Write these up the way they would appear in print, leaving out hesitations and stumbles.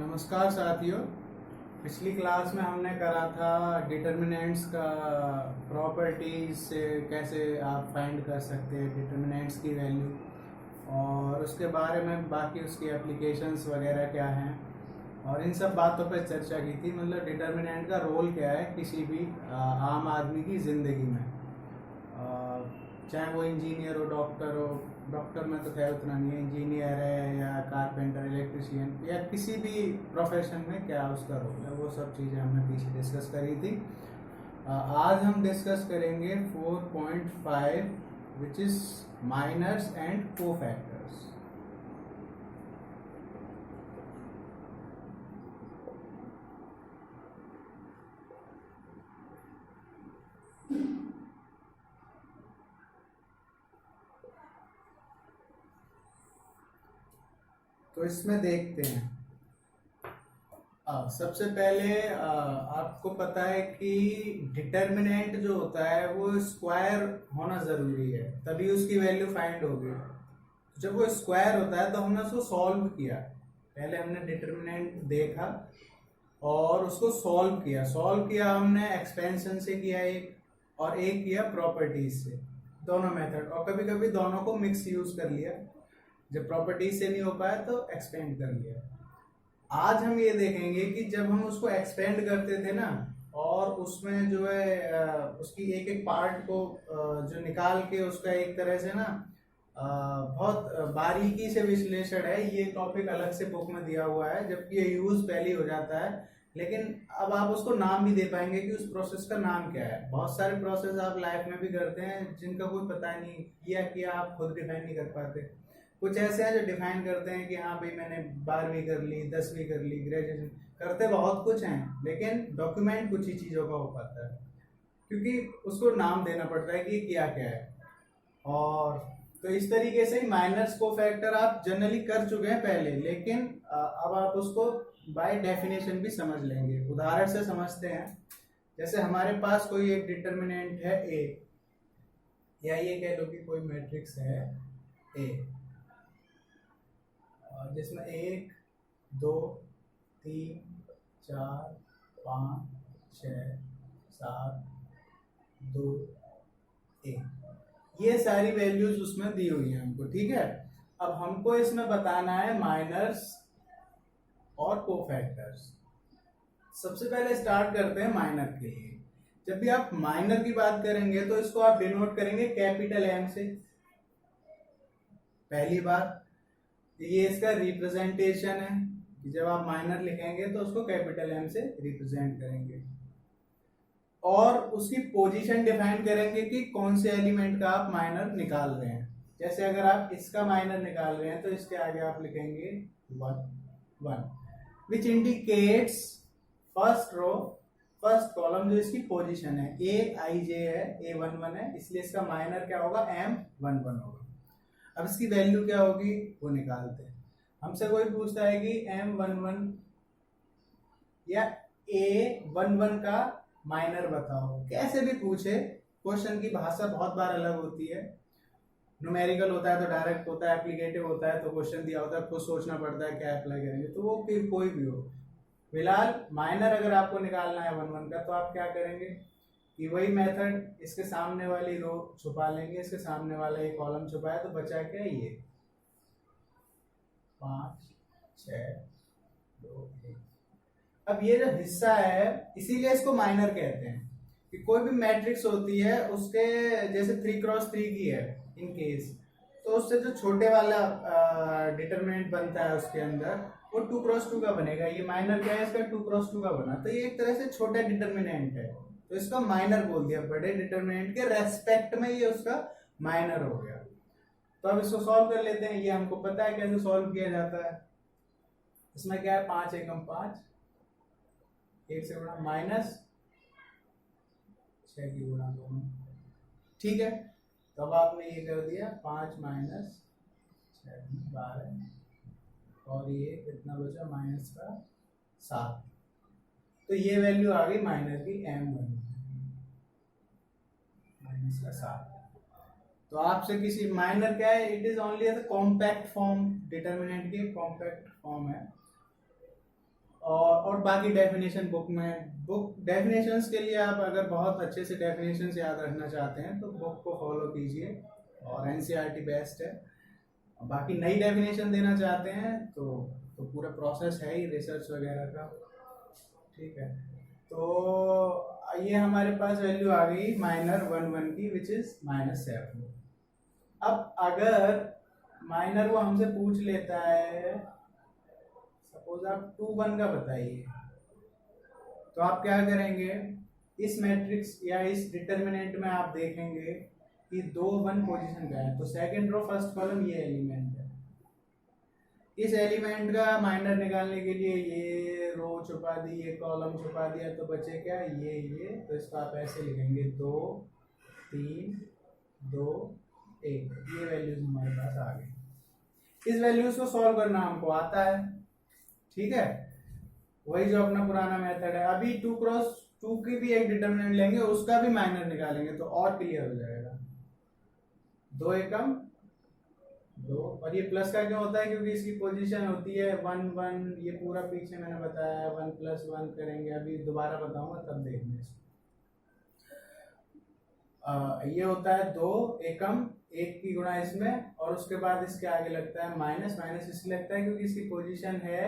नमस्कार साथियों। पिछली क्लास में हमने करा था डिटर्मिनेंट्स का प्रॉपर्टीज से कैसे आप फाइंड कर सकते हैं डिटर्मिनेंट्स की वैल्यू, और उसके बारे में बाकी उसकी एप्लीकेशंस वगैरह क्या हैं, और इन सब बातों पर चर्चा की थी। मतलब डिटर्मिनेंट का रोल क्या है किसी भी आम आदमी की ज़िंदगी में, चाहे वो इंजीनियर हो, डॉक्टर हो। डॉक्टर में तो खैर उतना नहीं है, इंजीनियर है या कारपेंटर, इलेक्ट्रिशियन, या किसी भी प्रोफेशन में क्या उसका रोल है, वो सब चीज़ें हमने पीछे डिस्कस करी थी। आज हम डिस्कस करेंगे 4.5 which is minors and cofactors. तो इसमें देखते हैं। सबसे पहले आपको पता है कि डिटर्मिनेंट जो होता है वो स्क्वायर होना जरूरी है, तभी उसकी वैल्यू फाइंड होगी। जब वो स्क्वायर होता है तो हमने उसको सॉल्व किया। पहले हमने डिटर्मिनेंट देखा और उसको सॉल्व किया हमने एक्सपेंशन से किया एक, और एक किया प्रॉपर्टीज से, दोनों मेथड। और कभी कभी दोनों को मिक्स यूज कर लिया, जब प्रॉपर्टीज से नहीं हो पाया तो एक्सपेंड कर लिया। आज हम ये देखेंगे कि जब हम उसको एक्सपेंड करते थे ना, और उसमें जो है उसकी एक एक पार्ट को जो निकाल के उसका एक तरह से ना बहुत बारीकी से विश्लेषण है। ये टॉपिक अलग से बुक में दिया हुआ है, जबकि ये यूज पहले हो जाता है। लेकिन अब आप उसको नाम भी दे पाएंगे कि उस प्रोसेस का नाम क्या है। बहुत सारे प्रोसेस आप लाइफ में भी करते हैं जिनका कोई पता नहीं, किया आप खुद डिफाइन नहीं कर पाते। कुछ ऐसे हैं जो डिफाइन करते हैं कि हाँ भाई मैंने 12वीं कर ली, 10वीं कर ली, ग्रेजुएशन करते बहुत कुछ हैं, लेकिन डॉक्यूमेंट कुछ ही चीज़ों का हो पाता है, क्योंकि उसको नाम देना पड़ता है कि क्या क्या है। और तो इस तरीके से माइनर्स को फैक्टर आप जनरली कर चुके हैं पहले, लेकिन अब आप उसको बाय डेफिनेशन भी समझ लेंगे। उदाहरण से समझते हैं। जैसे हमारे पास कोई एक डिटर्मिनेंट है ए, या ये कह लो कि कोई मैट्रिक्स है ए, जिसमें 1 2 3 4 5 6 7 2 1, ये सारी वैल्यूज उसमें दी हुई है हमको। ठीक है, अब हमको इसमें बताना है माइनर्स और कोफैक्टर्स। सबसे पहले स्टार्ट करते हैं माइनर के लिए। जब भी आप माइनर की बात करेंगे तो इसको आप डिनोट करेंगे कैपिटल एम से। पहली बात, ये इसका रिप्रेजेंटेशन है कि जब आप माइनर लिखेंगे तो उसको कैपिटल एम से रिप्रेजेंट करेंगे, और उसकी पोजीशन डिफाइन करेंगे कि कौन से एलिमेंट का आप माइनर निकाल रहे हैं। जैसे अगर आप इसका माइनर निकाल रहे हैं तो इसके आगे आप लिखेंगे 1 which indicates first row first column, जो इसकी पोजीशन है। ए आई जे है, A11 है, इसलिए इसका माइनर क्या होगा, M11 होगा। अब इसकी वैल्यू क्या होगी वो निकालते हैं। हमसे कोई पूछता है कि M11 या A11 का माइनर बताओ, कैसे भी पूछे, क्वेश्चन की भाषा बहुत बार अलग होती है। न्यूमेरिकल होता है तो डायरेक्ट होता है, एप्लीकेटिव होता है तो क्वेश्चन दिया होता है, खुद सोचना पड़ता है क्या अप्लाई करेंगे। तो वो कोई भी हो, फिलहाल माइनर अगर आपको निकालना है 11 का, तो आप क्या करेंगे कि वही मेथड, इसके सामने वाली रो छुपा लेंगे, इसके सामने वाला एक कॉलम छुपाया तो बचा क्या, ये 5 6 2 1। अब ये जो हिस्सा है, इसीलिए इसको माइनर कहते हैं कि कोई भी मैट्रिक्स होती है उसके, जैसे 3x3 की है इन केस, तो उससे जो छोटे वाला डिटरमिनेंट बनता है उसके अंदर, वो 2x2 का बनेगा। ये माइनर क्या है, इसका 2x2 का बना, तो ये एक तरह से छोटा डिटरमिनेंट है, तो इसका माइनर बोल दिया। बड़े डिटरमिनेंट के रेस्पेक्ट में ये उसका माइनर हो गया। तो अब इसको सॉल्व कर लेते हैं। ये हमको पता है कैसे सॉल्व किया जाता है। इसमें क्या है, 5 एकम 5, 1 से गुणा, माइनस 6 की गुणा दोनों। ठीक है, तो अब आपने ये कर दिया 5 माइनस 6 12, और ये कितना बचा, माइनस का 7। तो ये वैल्यू आ गई माइनर की M1 माइनस का 7। तो आपसे किसी माइनर क्या है, it is only as compact form, determinant की कॉम्पैक्ट फॉर्म है। बाकी डेफिनेशन बुक डेफिनेशंस के लिए आप अगर बहुत अच्छे से डेफिनेशंस याद रखना चाहते हैं तो बुक को फॉलो कीजिए और एनसीईआरटी बेस्ट है। बाकी नई डेफिनेशन देना चाहते हैं तो पूरा प्रोसेस है ही रिसर्च वगैरह का, ठीक है। तो ये हमारे पास वैल्यू आ गई माइनर 1 1 की विच इज -7। अब अगर माइनर वो हमसे पूछ लेता है, सपोज आप 2 1 का बताइए, तो आप क्या करेंगे, इस मैट्रिक्स या इस डिटर्मिनेंट में आप देखेंगे कि 2 1 पोजीशन का है, तो सेकंड रो फर्स्ट कॉलम ये एलिमेंट है। इस एलिमेंट का माइनर निकालने के लिए ये रो छुपा दी, ये कॉलम छुपा दिया, तो बचे क्या, ये तो इसको आप ऐसे लिखेंगे 2 3 2 1। ये वैल्यूज हमारे पास आ गई। इस वैल्यूज को सॉल्व करना हमको आता है, ठीक है, वही जो अपना पुराना मेथड है। अभी 2 क्रॉस 2 की भी एक डिटरमिनेंट लेंगे, उसका भी माइनर निकालेंगे तो और क्लियर हो जाएगा। 2 एकम 2, और ये प्लस का क्यों होता है, क्योंकि इसकी पोजीशन होती है 1 1। ये पूरा पीछे मैंने बताया 1 + 1 करेंगे, अभी दोबारा बताऊंगा तब देखना इसको। ये होता है 2 एकम 1 की गुणा इसमें, और उसके बाद इसके आगे लगता है माइनस। माइनस इसलिए लगता है क्योंकि इसकी पोजीशन है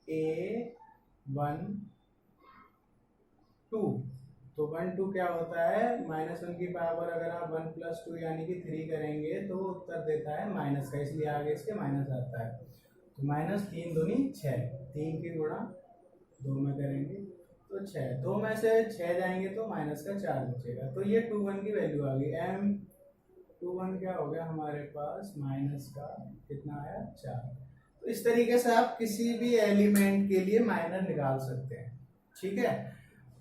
A1 2, तो 1 2 क्या होता है, -1 की पावर अगर आप 1 + 2 यानी कि 3 करेंगे तो उत्तर देता है माइनस का, इसलिए आगे इसके माइनस आता है। तो -3 दूनी 6, 3 की गुणा 2 में करेंगे तो 6, 2 में से 6 जाएंगे तो माइनस का 4 बचेगा। तो ये 2 1 की वैल्यू आ गई। M21 क्या हो गया हमारे पास, माइनस का कितना आया 4। तो इस तरीके से आप किसी भी एलिमेंट के लिए माइनर निकाल सकते हैं, ठीक है।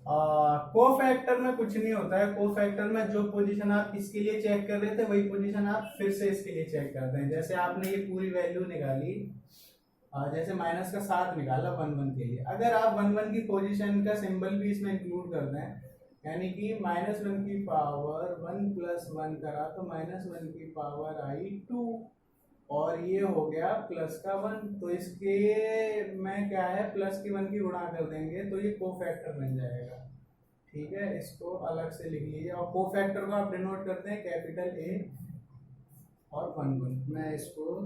कोफैक्टर में कुछ नहीं होता है। कोफैक्टर में जो पोजीशन आप इसके लिए चेक कर रहे थे वही पोजीशन आप फिर से इसके लिए चेक करते हैं। जैसे आपने ये पूरी वैल्यू निकाली, जैसे -7 निकाला 1 1 के लिए, अगर आप 1 1 की पोजीशन का सिंबल भी इसमें इंक्लूड कर दें, यानी कि -1 की पावर 1 + 1 करा तो -1 की पावर आई 2, और ये हो गया प्लस का 1, तो इसके में क्या है, प्लस की 1 की गुणा कर देंगे तो ये कोफैक्टर बन जाएगा, ठीक है। इसको अलग से लिख लीजिए, और कोफैक्टर को आप डिनोट करते हैं कैपिटल A और 1 1। मैं इसको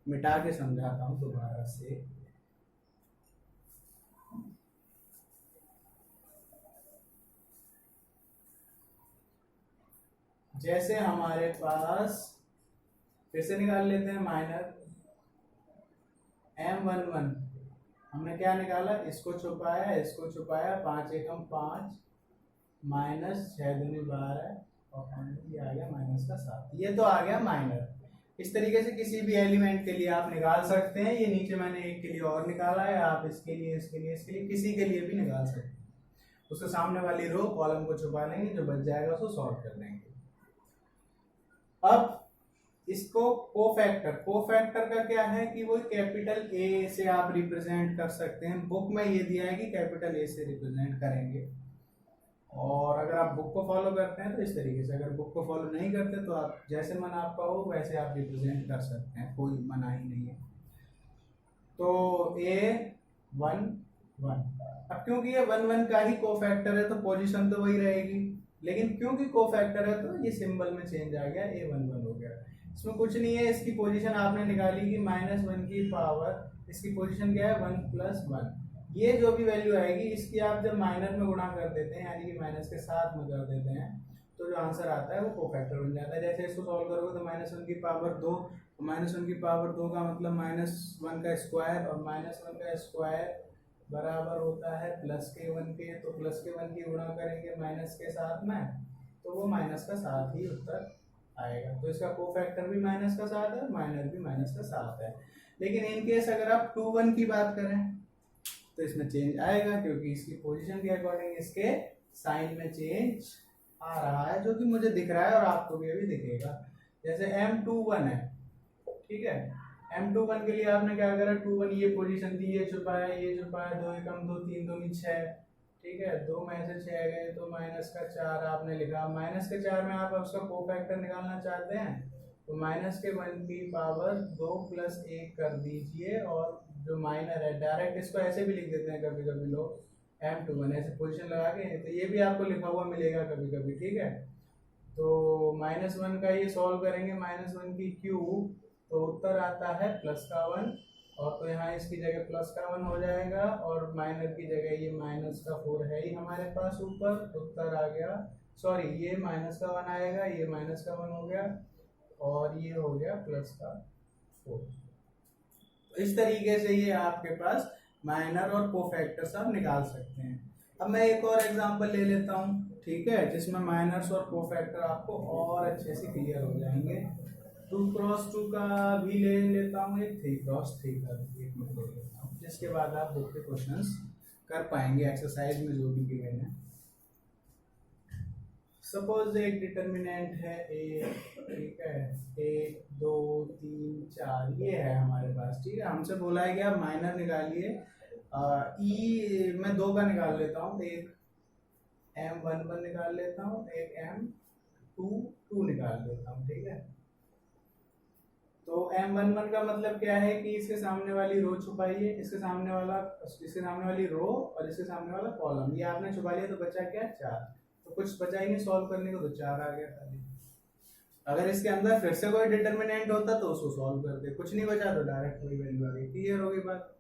मिटा के समझाता हूँ दोबारा से। जैसे हमारे पास, फिर से निकाल लेते हैं माइनर M11, हमने क्या निकाला, इसको छुपाया इसको छुपाया, 5 एकम 5 -6 दूनी 12 और फाइनली आ गया -7। ये तो आ गया माइनर। इस तरीके से किसी भी एलिमेंट के लिए आप निकाल सकते हैं। ये नीचे मैंने एक के लिए और निकाला है, आप इसके लिए इसके लिए इसके लिए किसी के लिए भी निकाल सकते हैं। उसके सामने वाली रो कॉलम को छुपा लेंगे, जो बच जाएगा उसको सॉल्व कर देंगे। अब इसको कोफैक्टर का क्या है कि वो कैपिटल A से आप रिप्रेजेंट कर सकते हैं। बुक में ये दिया है कि कैपिटल A से रिप्रेजेंट करेंगे, और अगर आप बुक को फॉलो करते हैं तो इस तरीके से, अगर बुक को फॉलो नहीं करते तो आप जैसे मन आपका हो वैसे आप रिप्रेजेंट कर सकते हैं, कोई मना ही नहीं है। तो A1 1, अब क्योंकि ये 1 1 का ही कोफैक्टर है तो पोजीशन तो वही रहेगी, लेकिन क्योंकि कोफैक्टर है तो ये सिंबल में चेंज आ गया, A1 1 हो गया। इसमें कुछ नहीं है, इसकी पोजीशन आपने निकाली कि -1 की पावर, इसकी पोजीशन क्या है 1 + 1। ये जो भी वैल्यू आएगी इसकी आप जब माइनर में गुणा कर देते हैं, यानी कि माइनस के साथ में कर देते हैं, तो जो आंसर आता है वो कोफैक्टर बन जाता है। जैसे इसको सॉल्व करोगे तो -1 की पावर 2, -1 की पावर 2 का मतलब -1 का स्क्वायर, और -1 का स्क्वायर बराबर होता है +1 के, तो +1 की गुणा करेंगे माइनस के साथ में, तो वो -7 ही उत्तर आएगा। तो इसका कोफैक्टर भी -7 है, माइनर भी -7 है। लेकिन इन केस अगर आप 2 1 की बात करें तो इसमें चेंज आएगा, क्योंकि इसकी पोजीशन के अकॉर्डिंग इसके साइन में चेंज आ रहा है, जो कि मुझे दिख रहा है और आपको भी अभी दिखेगा। जैसे M21 है, ठीक है, M21 के लिए आपने क्या करा, 2 1 ये पोजीशन दी, ये छुपाया 2 एकम 2 3 दूनी 6, ठीक है, 2 में से 6 गए तो -4 आपने लिखा। -4 में आप उसका कोफैक्टर निकालना चाहते हैं तो -1 की पावर 2 + 1 कर दीजिए, और जो माइनर है, डायरेक्ट इसको ऐसे भी लिख देते हैं कभी कभी लोग, M21 ऐसे पोजीशन लगा के, तो ये भी आपको लिखा हुआ मिलेगा कभी कभी, ठीक है। तो -1 का ये सॉल्व करेंगे, -1 की क्यूब, तो उत्तर आता है +1, और तो यहाँ इसकी जगह +1 हो जाएगा, और माइनर की जगह ये -4 है ही हमारे पास ऊपर, उत्तर आ गया, सॉरी ये -1 आएगा, ये -1 हो गया, और ये हो गया +4। इस तरीके से ये आपके पास माइनर और कोफैक्टर्स आप निकाल सकते हैं। अब मैं एक और एग्जांपल ले लेता हूँ, ठीक है, जिसमें माइनर्स और कोफैक्टर आपको और अच्छे से क्लियर हो जाएंगे। 2x2 का भी ले लेता हूँ, एक 3x3 का भी एक मैं ले लेता हूँ, जिसके बाद आप बुक के क्वेश्चंस कर पाएंगे एक्सरसाइज में जो भी गिवन है। सपोज एक डिटर्मिनेंट है ए, ठीक है, 1 2 3 4 ये है हमारे पास, ठीक है। हमसे बोला है कि आप माइनर निकालिए, ई मैं 2 का निकाल लेता हूँ, एक M11 निकाल लेता हूँ, एक M22 निकाल लेता हूँ, ठीक है। तो M11 का मतलब क्या है कि इसके सामने वाली रो छुपाइए, इसके सामने वाली रो और इसके सामने वाला कॉलम, ये आपने छुपा लिया, तो बचा क्या 4, तो कुछ बचा ही नहीं सॉल्व करने को, तो 4 आ गया खाली। अगर इसके अंदर फिर से कोई डिटर्मिनेंट होता तो उसको सॉल्व कर दे, कुछ नहीं बचा तो डायरेक्ट वही वैल्यू आ गई, क्लियर होगी बात।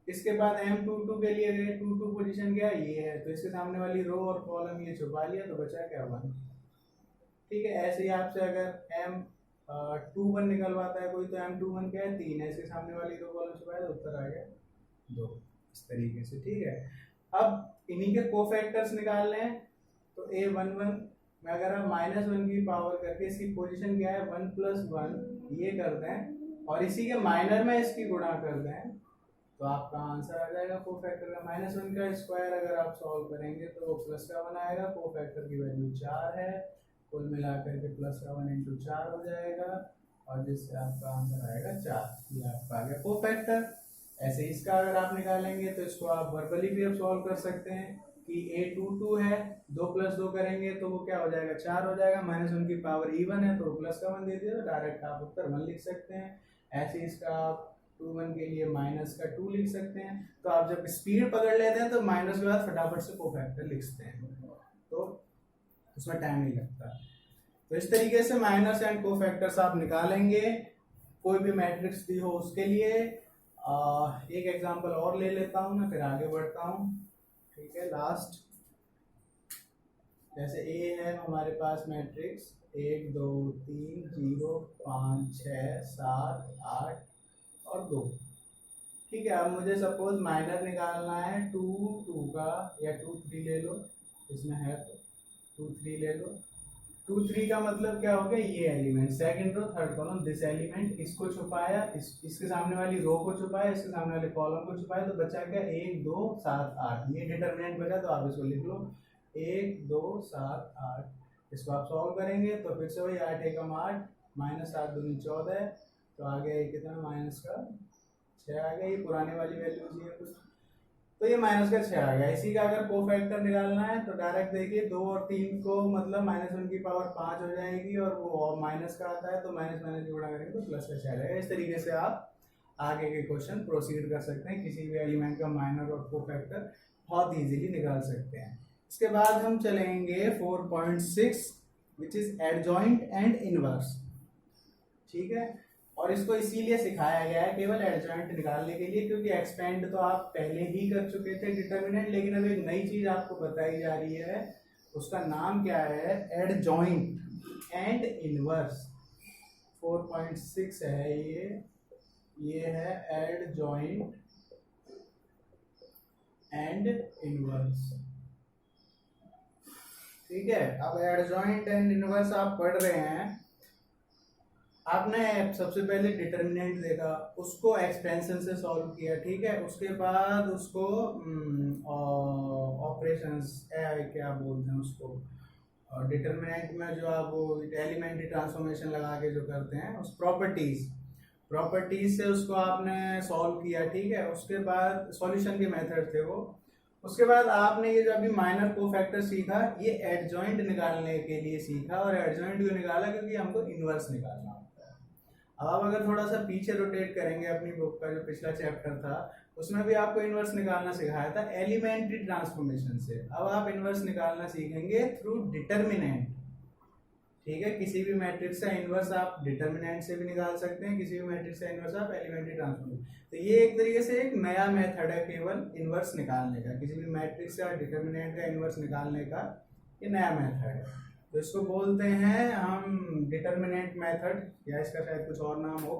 इसके बाद M22 के लिए गए, 22 पोजीशन क्या ये है, तो इसके सामने वाली रो और कॉलम ये छुपा लिया, तो बचा क्या 1, ठीक है। ऐसे ही आपसे अगर M21 निकलवाता है कोई, तो M21 क्या है 3 है, इसके सामने वाली रो कॉलम छुपाया, तो उत्तर आ गया 2, इस तरीके से, ठीक है। अब इन्हीं के कोफैक्टर्स निकाल लें, तो A11 में अगर आप -1 की पावर करके इसकी पोजीशन क्या है 1 + 1 ये कर दें, और इसी के माइनर में इसकी गुणा कर दें, तो आपका आंसर आ जाएगा कोफैक्टर का। -1 का स्क्वायर अगर आप सॉल्व करेंगे तो वो +1 आएगा, कोफैक्टर की वैल्यू 4 है, कुल मिलाकर के +1 × 4 हो जाएगा, और जिससे आपका आंसर आएगा 4, ये आपका आ गया कोफैक्टर। ऐसे इसका अगर आप निकालेंगे तो इसको आप वर्बली भी अब सॉल्व कर सकते हैं कि A22 है, 2 + 2 करेंगे तो वो क्या हो जाएगा 4 हो जाएगा, -1 की पावर E1 है तो +1 दे दिया, तो डायरेक्ट आप उत्तर 1 लिख सकते हैं। ऐसे इसका आप 21 के लिए -2 लिख सकते हैं। तो आप जब स्पीड पकड़ लेते हैं तो माइनस के बाद फटाफट से कोफैक्टर लिखते हैं, तो उसमें टाइम नहीं लगता। तो इस तरीके से माइनस एंड कोफैक्टर्स आप निकालेंगे कोई भी मैट्रिक्स दी हो उसके लिए। एक एग्जांपल और ले लेता हूं मैं, फिर आगे बढ़ता हूं, ठीक है। लास्ट जैसे ए है हमारे पास मैट्रिक्स 1 2 3 0 5 6 7 8 और 2, ठीक है। अब मुझे सपोज माइनर निकालना है 2 2 का, या 2 3 ले लो, इसमें है तो 2 3 ले लो। 2 3 का मतलब क्या हो गया, ये element second row third column, this element, इसको छुपाया, इसके सामने वाली रो को छुपाया, इसके सामने वाले कॉलम को छुपाया, तो बचा क्या 1 2 7 8, ये डिटरमिनेंट बचा, तो आप इसको लिख लो 1 2 7 8। इसको आप सॉल्व करेंगे तो फिर से वही 8 एकम 8 -8 दूनी 14, तो आ गया ये कितना -6 आ गया, ये पुराने वाली वैल्यूज ही है कुछ, तो ये -6 आ गया। इसी का अगर कोफैक्टर निकालना है तो डायरेक्ट देखिए 2 और 3 को मतलब -1 की पावर 5 हो जाएगी, और वो माइनस का आता है तो माइनस गुणा करेंगे तो प्लस का 6 आ जाएगा। इस तरीके से आप आगे के क्वेश्चन प्रोसीड कर सकते हैं, किसी भी एलिमेंट का माइनर और कोफैक्टर बहुत इजीली निकाल सकते हैं। इसके बाद हम चलेंगे 4.6 which is adjoint and inverse, ठीक है। और इसको इसीलिए सिखाया गया है केवल एडजॉइंट निकालने के लिए, क्योंकि एक्सपेंड तो आप पहले ही कर चुके थे डिटर्मिनेंट, लेकिन अब एक नई चीज आपको बताई जा रही है, उसका नाम क्या है एडजॉइंट एंड इनवर्स। 4.6 है ये है एडजॉइंट एंड इनवर्स, ठीक है। अब एडजॉइंट एंड इनवर्स आप पढ़ रहे हैं, आपने सबसे पहले डिटर्मिनेंट देखा, उसको एक्सपेंशन से सॉल्व किया, ठीक है। उसके बाद उसको ऑपरेशंस क्या बोलते हैं उसको, डिटर्मिनेंट में जो आप वो एलिमेंट्री ट्रांसफॉर्मेशन लगा के जो करते हैं उस प्रॉपर्टीज से उसको आपने सॉल्व किया, ठीक है। उसके बाद सॉल्यूशन के मेथड थे वो। उसके बाद आपने ये जो अभी माइनर कोफैक्टर सीखा, ये एडजॉइंट निकालने के लिए सीखा, और एडजॉइंट क्यों निकाला, क्योंकि हमको इनवर्स निकालना होता है। अब आप अगर थोड़ा सा पीछे रोटेट करेंगे अपनी बुक का जो पिछला चैप्टर था, उसमें भी आपको इनवर्स निकालना सिखाया था एलिमेंट्री ट्रांसफॉर्मेशन से। अब आप इनवर्स निकालना सीखेंगे थ्रू डिटर्मिनेंट। ठीक है, किसी भी मैट्रिक्स का इनवर्स आप डिटर्मिनेंट से भी निकाल सकते हैं, किसी भी मैट्रिक्स का इनवर्स आप एलिमेंट्री ट्रांसफॉर्मेशन। तो ये एक तरीके से एक नया मेथड है केवल इनवर्स निकालने का, किसी भी मैट्रिक्स का डिटर्मिनेंट का इनवर्स निकालने का ये नया मेथड है। तो इसको बोलते हैं हम डिटर्मिनेंट मेथड, या इसका शायद कुछ और नाम हो।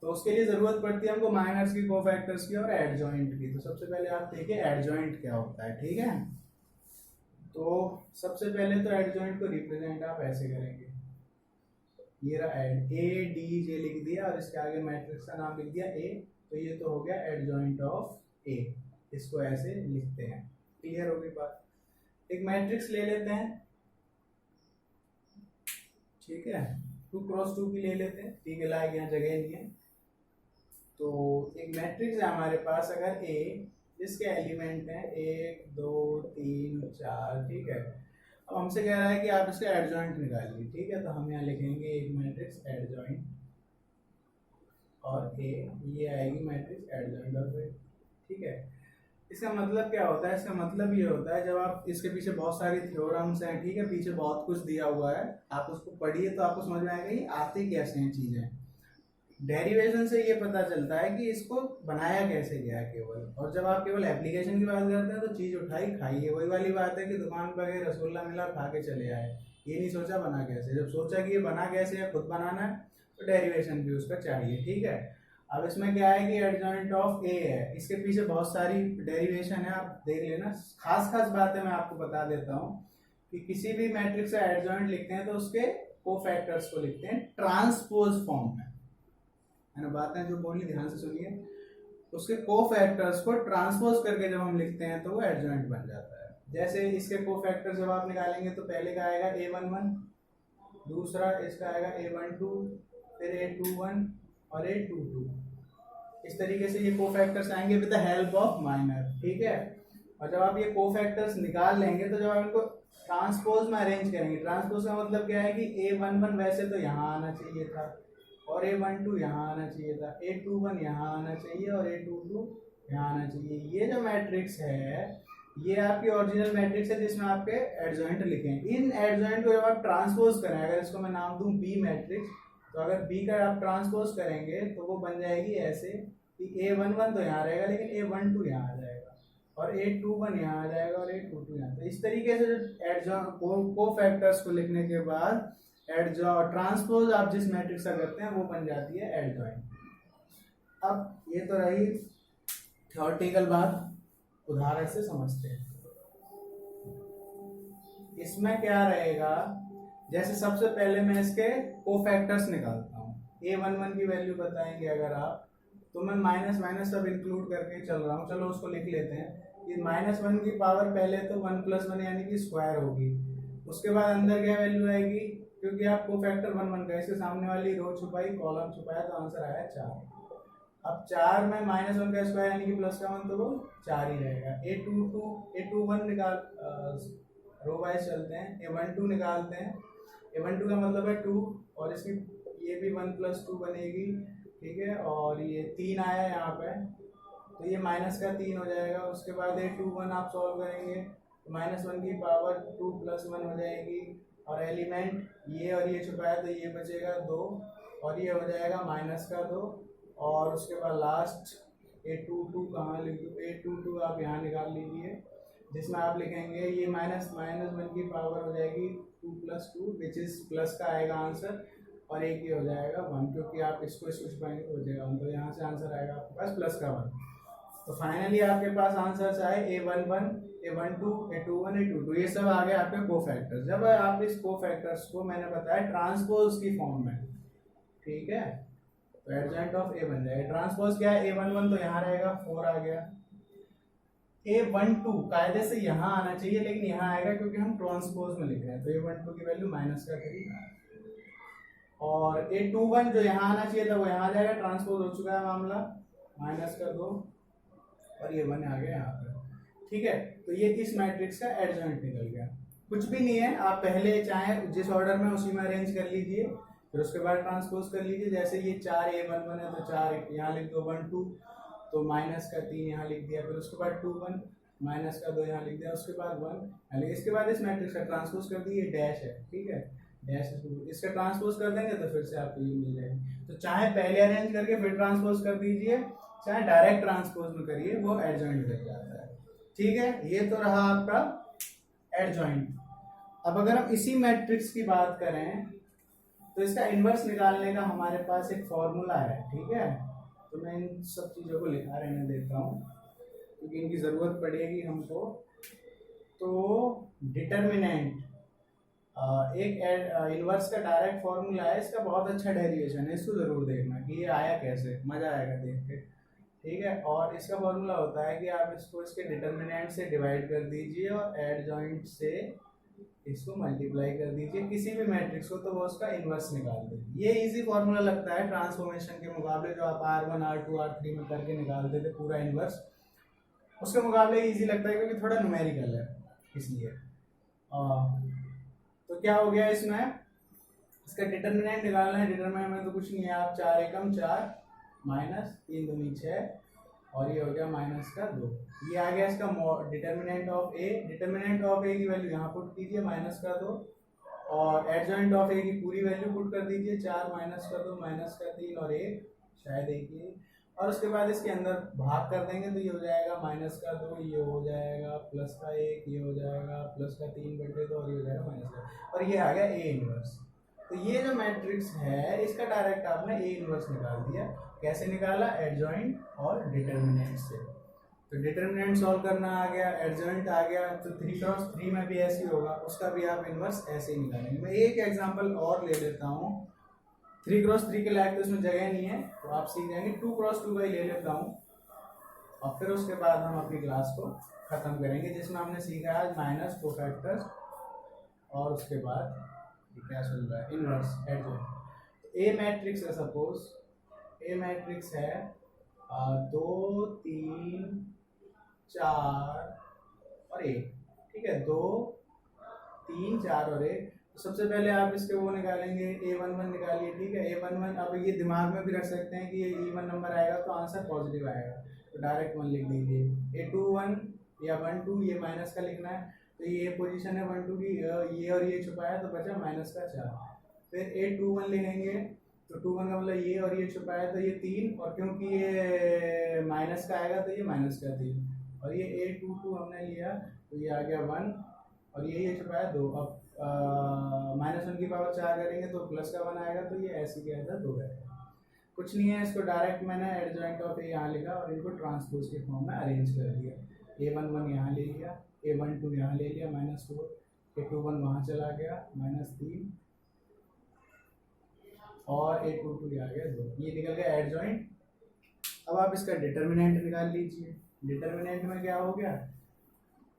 तो उसके लिए जरूरत पड़ती है हमको माइनर्स की, कोफैक्टर्स की और एडजॉइंट की। तो सबसे पहले आप देखिए एडजॉइंट क्या होता है। ठीक है, तो सबसे पहले तो एडजॉइंट को रिप्रेजेंट आप ऐसे करेंगे, ये रहा एड, ए डी जे लिख दिया और इसके आगे मैट्रिक्स का नाम लिख दिया ए, तो ये तो हो गया एडजॉइंट ऑफ ए। इसको ऐसे लिखते हैं। क्लियर होगी बात। एक मैट्रिक्स ले लेते हैं, ठीक है, 2 क्रॉस 2 की ले लेते हैं, ठीक है, लाइक यहाँ जगह नहीं है। तो एक मैट्रिक्स है हमारे पास अगर ए, जिसके एलिमेंट हैं 1 2 3 4, ठीक है। अब हमसे कह रहा है कि आप इसका एडजॉइंट निकालिए। ठीक है, तो हम यहाँ लिखेंगे एक मैट्रिक्स एडजॉइंट और ए, ये आएगी मैट्रिक्स एडजॉइंट ऑफ ए। ठीक है, इसका मतलब क्या होता है? इसका मतलब ये होता है जब आप इसके पीछे बहुत सारी थ्योरम्स हैं, ठीक है, पीछे बहुत कुछ दिया हुआ है, आप उसको पढ़िए तो आपको समझ में आएगा ये आती कैसे हैं चीजें। डेरिवेशन से ये पता चलता है कि इसको बनाया कैसे गया है केवल। और जब आप केवल एप्लीकेशन की बात करते हैं तो चीज उठाई खाइए, वही वाली बात है कि दुकान पर गए रसगुल्ला मिला खा के चले आए, ये नहीं सोचा बना कैसे। जब सोचा कि ये बना कैसे है, खुद बनाना है, तो डेरिवेशन भी उसका चाहिए। ठीक है, अब इसमें क्या है कि एडजॉइंट ऑफ ए है, इसके पीछे बहुत सारी डेरिवेशन है, आप देख लेना। खास खास बातें मैं आपको बता देता हूँ कि किसी भी मैट्रिक्स का एडजॉइंट लिखते हैं तो उसके कोफैक्टर्स को लिखते हैं ट्रांसपोज फॉर्म में, है ना। बातें जो बोली ध्यान से सुनिए, उसके कोफैक्टर्स को ट्रांसपोज करके जब हम लिखते हैं तो वो एडजॉइंट बन जाता है। जैसे इसके कोफैक्टर जब आप निकालेंगे तो पहले का आएगा a11, दूसरा इसका आएगा a12, फिर a21 और a22। इस तरीके से ये कोफैक्टर्स आएंगे with the help of minor. ठीक है, और जब आप ये कोफैक्टर्स निकाल लेंगे तो जब आप इनको ट्रांसपोज में अरेंज करेंगे, ट्रांसपोज का मतलब क्या है कि a11 वैसे तो यहाँ आना चाहिए था और a12 यहाँ आना चाहिए था, a21 यहाँ आना चाहिए और a22 यहाँ आना चाहिए। ये जो मैट्रिक्स है ये आपकी ओरिजिनल मैट्रिक्स है जिसमें आपके एडजॉइंट लिखे हैं। इन एडजॉइंट को जब आप ट्रांसपोज करें, अगर इसको मैं नाम दूं बी मैट्रिक्स, तो अगर बी का आप ट्रांसपोज करेंगे तो वो बन जाएगी ऐसे कि a11 तो यहाँ रहेगा लेकिन a12 यहाँ आ जाएगा और a21 यहाँ आ जाएगा और a22 यहाँ। तो इस तरीके से जो एडजॉइंट कोफैक्टर्स को लिखने के बाद ट्रांसपोज आप जिस मैट्रिक्स का करते हैं वो बन जाती है एडजॉइंट। अब ये तो रही थ्योरेटिकल बात, उदाहरण से समझते हैं। इसमें क्या रहेगा, जैसे सबसे पहले मैं इसके कोफैक्टर्स निकालता हूँ। a11 की वैल्यू बताएंगे अगर आप, तो मैं माइनस माइनस सब इंक्लूड करके चल रहा हूँ, चलो उसको लिख लेते हैं। ये -1 की पावर पहले तो 1 + 1 यानी कि स्क्वायर होगी, उसके बाद अंदर क्या वैल्यू आएगी, क्योंकि आप कोफैक्टर 1 1 का इसके सामने वाली रो छुपाई कॉलम छुपाया तो आंसर आया 4। अब 4 में -1 का स्क्वायर यानी कि +1 तो वो 4 ही रहेगा। a21 निकाल, रो वाइज चलते हैं, a12 निकालते हैं। a12 का मतलब है 2 और इसकी ये भी 1 + 2 बनेगी। ठीक है, और ये 3 आया यहाँ पे तो ये -3 हो जाएगा। उसके बाद a21 आप सॉल्व करेंगे तो -1 की पावर 2 + 1 हो जाएगी और एलिमेंट ये और ये छुपाया तो ये बचेगा 2 और ये हो जाएगा -2 और उसके बाद लास्ट a22 कहाँ लिख दूँ, a22 आप यहाँ निकाल लीजिए जिसमें आप लिखेंगे ये -1 की पावर हो जाएगी 2 + 2 विच इज प्लस का आएगा आंसर और एक ये हो जाएगा 1, क्योंकि आप इसको छुपाएंगे तो हो जाएगा 1, तो यहाँ से आंसर आएगा आपके पास प्लस का 1। तो फाइनली आपके पास आंसर आए a11, a12, a21, a22, ये सब आ गए आपके कोफैक्टर्स। जब आप इस कोफैक्टर्स को मैंने बताया ट्रांसपोज की फॉर्म में, ठीक है, तो एडजॉइंट ऑफ ए बन जाएगा। ट्रांसपोज क्या है, a11 तो यहाँ रहेगा 4 आ गया, a12 कायदे से यहाँ आना चाहिए लेकिन यहाँ आएगा क्योंकि हम ट्रांसपोज में लिख रहे हैं, तो a12 की वैल्यू -3 और a21 जो यहाँ आना चाहिए था वो यहाँ आ जाएगा, ट्रांसपोज हो चुका है मामला, -2 और ये 1 आ गया यहाँ पर। ठीक है, तो ये इस मैट्रिक्स का एडजॉइंट निकल गया। कुछ भी नहीं है, आप पहले चाहे जिस ऑर्डर में उसी में अरेंज कर लीजिए, फिर उसके बाद ट्रांसपोज कर लीजिए, जैसे ये 4a11 है तो 4 यहाँ लिख दो, 1 2 तो माइनस का 3 यहाँ लिख दिया, फिर उसके बाद 2 1 माइनस का 2 यहाँ लिख दिया, उसके बाद 1, इसके बाद इस मैट्रिक्स का ट्रांसपोज कर दिए, डैश है, ठीक है, डैश इसका ट्रांसपोज कर देंगे तो फिर से आपको ये मिल जाएगी। तो चाहे पहले अरेंज करके फिर ट्रांसपोज कर दीजिए, चाहे डायरेक्ट ट्रांसपोज में करिए, वो एडजॉइंट लग जाता है, ठीक है। ये तो रहा आपका एडजॉइंट। अब अगर हम इसी मैट्रिक्स की बात करें तो इसका इन्वर्स निकालने का हमारे पास एक फॉर्मूला है, ठीक है। तो मैं इन सब चीज़ों को लिखा रहने देता हूँ क्योंकि इनकी ज़रूरत पड़ेगी हमको। तो डिटर्मिनेंट एक इन्वर्स का डायरेक्ट फॉर्मूला है, इसका बहुत अच्छा डेरिवेशन है, इसको ज़रूर देखना कि ये आया कैसे, मज़ा आएगा देख के, ठीक है। और इसका फॉर्मूला होता है कि आप इसको इसके डिटर्मिनेंट से डिवाइड कर दीजिए और एडजॉइंट से इसको मल्टीप्लाई कर दीजिए किसी भी मैट्रिक्स को, तो वो उसका इन्वर्स निकाल देंगे। ये इजी फॉर्मूला लगता है ट्रांसफॉर्मेशन के मुकाबले, जो आप R1 R2 R3 में करके निकालते थे पूरा इन्वर्स, उसके मुकाबले इजी लगता है क्योंकि थोड़ा न्यूमेरिकल है इसलिए। तो क्या हो गया इसमें, इसका डिटर्मिनेंट निकालना है। डिटर्मिनेंट में तो कुछ नहीं है, आप 4 एकम 4 माइनस 3 दूनी 6 और ये हो गया माइनस का 2, ये आ गया इसका determinant of A. Determinant of A की वैल्यू यहाँ पुट कीजिए माइनस का 2, और एडजॉइंट ऑफ ए की पूरी वैल्यू पुट कर दीजिए 4 माइनस का 2 माइनस का 3 और 1 शायद एक ही, और उसके बाद इसके अंदर भाग कर देंगे तो ये हो जाएगा माइनस का 2, ये हो जाएगा प्लस का 1, ये हो जाएगा प्लस का 3/2 और ये हो जाएगा माइनस का, और ये आ गया ए इनवर्स। तो ये जो मैट्रिक्स है इसका डायरेक्ट आपने ए इनवर्स निकाल दिया। कैसे निकाला, एडजॉइंट और डिटर्मिनेंट से। तो डिटर्मिनेंट सॉल्व करना आ गया, एडजॉइंट आ गया, तो 3x3 में भी ऐसे ही होगा, उसका भी आप इनवर्स ऐसे ही निकालेंगे। मैं एक एग्जांपल और ले लेता हूँ, 3x3 के लायक तो इसमें जगह नहीं है तो आप सीख जाएंगे, 2x2 का ही ले लेता हूँ और फिर उसके बाद हम अपनी क्लास को खत्म करेंगे, जिसमें हमने सीखा आज माइनस कोफैक्टर्स और उसके बाद क्या चल रहा है, इनवर्स एडजॉइंट। ए मैट्रिक्स है, सपोज ए मैट्रिक्स है 2 3 4 और 1, ठीक है, 2 3 4 और 1। तो सबसे पहले आप इसके वो निकालेंगे, A11 निकालिए, ठीक है। A11 अब ये दिमाग में भी रख सकते हैं कि ये even नंबर आएगा तो आंसर पॉजिटिव आएगा, तो डायरेक्ट 1 लिख दीजिए। A21 या 1 2 ये माइनस का लिखना है, तो ये पोजीशन है 1 2 की, ये और ये छुपाया तो बचा माइनस का 4। फिर A21 लिखेंगे तो 21 का मतलब ये और ये छुपाया तो ये 3, और क्योंकि ये माइनस का आएगा तो ये माइनस का 3, और ये A22 हमने लिया तो ये आ गया 1, और ये छुपाया 2। अब -1 की पावर 4 करेंगे तो प्लस का 1 आएगा, तो ये ऐसे क्या था 2 रहेगा। कुछ नहीं है, इसको डायरेक्ट मैंने एडजॉइंट ऑफ ए यहाँ लिखा और इनको ट्रांसपोज के फॉर्म में अरेंज कर दिया। A11 यहाँ ले लिया, A12 यहाँ ले लिया -4, A21 वहाँ चला गया -3 और A22 आ गया 2, ये निकल गया एडजॉइंट। अब आप इसका डिटर्मिनेंट निकाल लीजिए। डिटर्मिनेंट में क्या हो गया,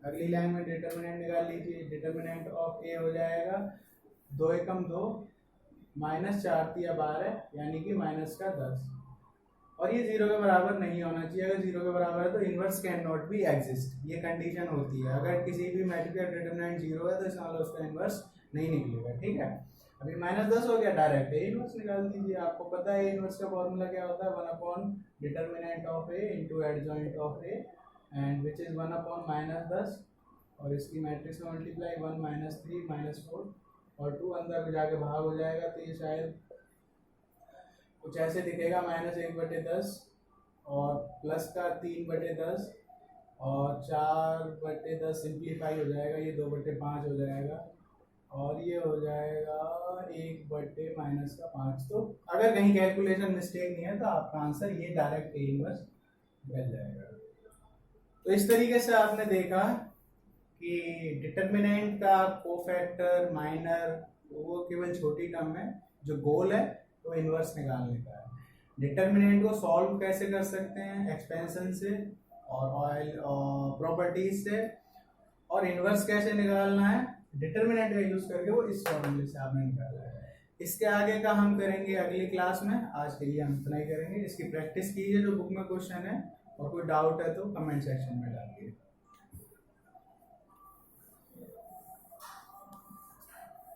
अगली लाइन में डिटर्मिनेंट निकाल लीजिए। डिटर्मिनेंट ऑफ ए हो जाएगा 2 एकम 2 माइनस 4 3 12 यानी कि माइनस का 10, और ये 0 के बराबर नहीं होना चाहिए। अगर 0 के बराबर है तो inverse can not be exist, ये कंडीशन होती है। अगर किसी भी मैट्रिक्स का डिटर्मिनेंट 0 है तो इसका मतलब उसका इनवर्स नहीं निकलेगा, ठीक है। अभी -10 हो गया, डायरेक्ट ए इनवर्स निकाल दीजिए। आपको पता है इनवर्स का फॉर्मूला क्या होता है, 1 determinant of A into adjoint of A, and which is 1 -10, और इसकी मैट्रिक्स में मल्टीप्लाई 1 -3 -4 और 2 अंदर जाके भाग हो जाएगा, तो ये शायद कुछ ऐसे दिखेगा -1/10 और प्लस का 3/10 और 4/10 सिंप्लीफाई हो जाएगा, ये 2/5 हो जाएगा, और ये हो जाएगा 1/-5। तो अगर कहीं कैलकुलेशन मिस्टेक नहीं है तो आपका आंसर ये डायरेक्ट ए इनवर्स मिल जाएगा। तो इस तरीके से आपने देखा कि डिटर्मिनेंट का कोफैक्टर माइनर वो केवल छोटी टर्म है, जो गोल है वो इनवर्स निकालने का है। डिटर्मिनेंट को सॉल्व कैसे कर सकते हैं, एक्सपेंशन से और ऑयल और प्रॉपर्टीज से, और इनवर्स कैसे निकालना है डिटर्मिनेंट का यूज करके, वो इस फॉर्मूले से आपने निकाला है। इसके आगे का हम करेंगे अगली क्लास में, आज के लिए हम इतना ही करेंगे। इसकी प्रैक्टिस कीजिए जो बुक में क्वेश्चन है, और कोई डाउट है तो कमेंट सेक्शन में डालिए।